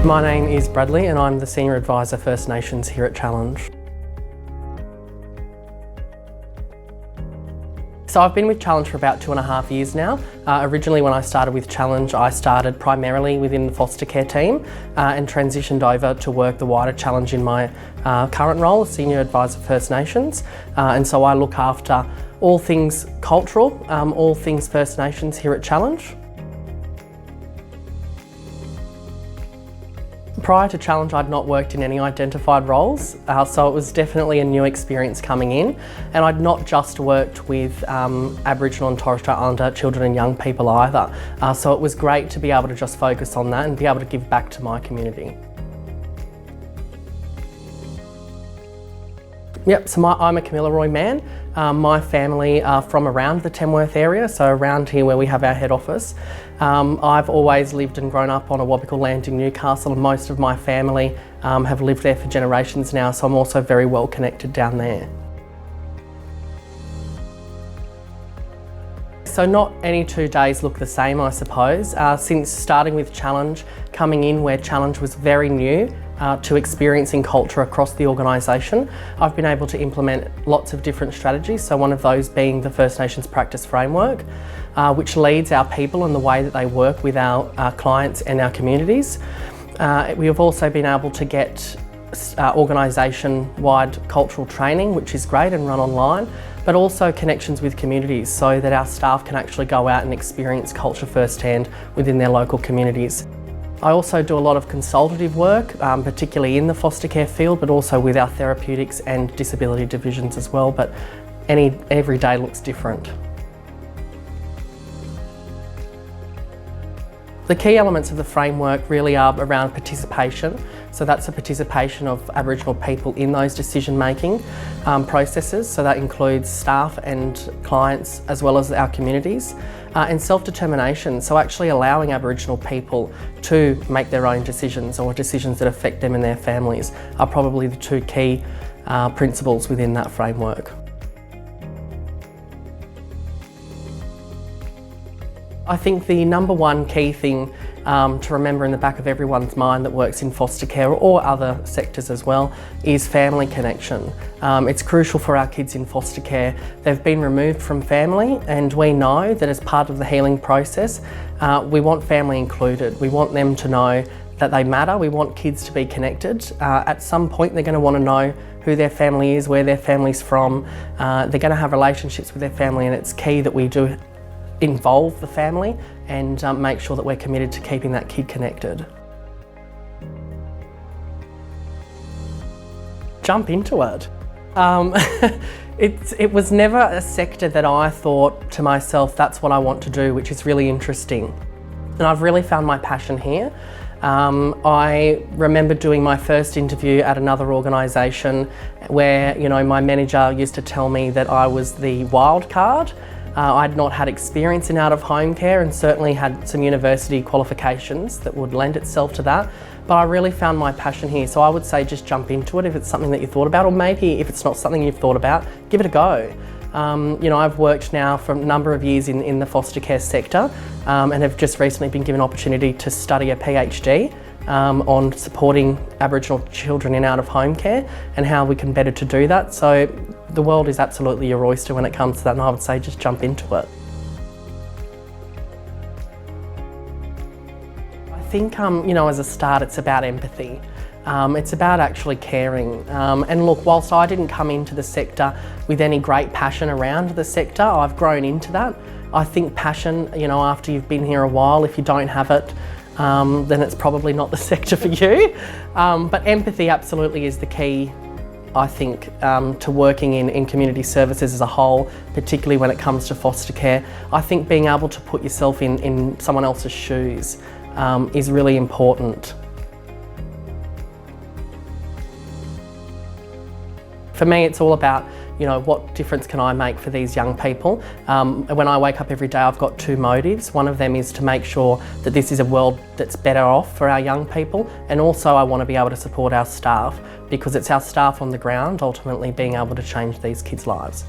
My name is Bradley and I'm the Senior Advisor First Nations here at Challenge. So I've been with Challenge for about 2.5 years now. Originally when I started with Challenge, I started primarily within the foster care team and transitioned over to work the wider Challenge in my current role as Senior Advisor First Nations. And so I look after all things cultural, all things First Nations here at Challenge. Prior to Challenge, I'd not worked in any identified roles, so it was definitely a new experience coming in. And I'd not just worked with Aboriginal and Torres Strait Islander children and young people either. So it was great to be able to just focus on that and be able to give back to my community. Yep, so I'm a Kamilaroi man. My family are from around the Tamworth area, so around here where we have our head office. I've always lived and grown up on Awabakal land in Newcastle, and most of my family have lived there for generations now, so I'm also very well connected down there. So not any 2 days look the same, I suppose. Since starting with Challenge, coming in where Challenge was very new, to experiencing culture across the organisation, I've been able to implement lots of different strategies, so one of those being the First Nations Practice Framework, which leads our people in the way that they work with our clients and our communities. We have also been able to get organisation-wide cultural training, which is great and run online, but also connections with communities so that our staff can actually go out and experience culture firsthand within their local communities. I also do a lot of consultative work, particularly in the foster care field, but also with our therapeutics and disability divisions as well, but every day looks different. The key elements of the framework really are around participation. So that's the participation of Aboriginal people in those decision-making processes. So that includes staff and clients as well as our communities. And self-determination, so actually allowing Aboriginal people to make their own decisions or decisions that affect them and their families are probably the 2 key principles within that framework. I think the number 1 key thing to remember in the back of everyone's mind that works in foster care or other sectors as well is family connection. It's crucial for our kids in foster care. They've been removed from family, and we know that as part of the healing process, we want family included. We want them to know that they matter. We want kids to be connected. At some point they're going to want to know who their family is, where their family's from. They're going to have relationships with their family, and it's key that we do involve the family and make sure that we're committed to keeping that kid connected. Jump into it. It was never a sector that I thought to myself, that's what I want to do, which is really interesting. And I've really found my passion here. I remember doing my first interview at another organisation where, my manager used to tell me that I was the wild card. I'd not had experience in out-of-home care and certainly had some university qualifications that would lend itself to that, but I really found my passion here. So I would say just jump into it if it's something that you thought about, or maybe if it's not something you've thought about, give it a go. I've worked now for a number of years in the foster care sector and have just recently been given an opportunity to study a PhD on supporting Aboriginal children in out-of-home care and how we can better to do that. So the world is absolutely your oyster when it comes to that, and I would say just jump into it. I think, as a start, it's about empathy. It's about actually caring. And look, whilst I didn't come into the sector with any great passion around the sector, I've grown into that. I think passion, after you've been here a while, if you don't have it, then it's probably not the sector for you. But empathy absolutely is the key, I think, to working in community services as a whole, particularly when it comes to foster care. I think being able to put yourself in someone else's shoes is really important. For me, it's all about, what difference can I make for these young people? When I wake up every day, I've got 2 motives. One of them is to make sure that this is a world that's better off for our young people, and also I want to be able to support our staff, because it's our staff on the ground ultimately being able to change these kids' lives.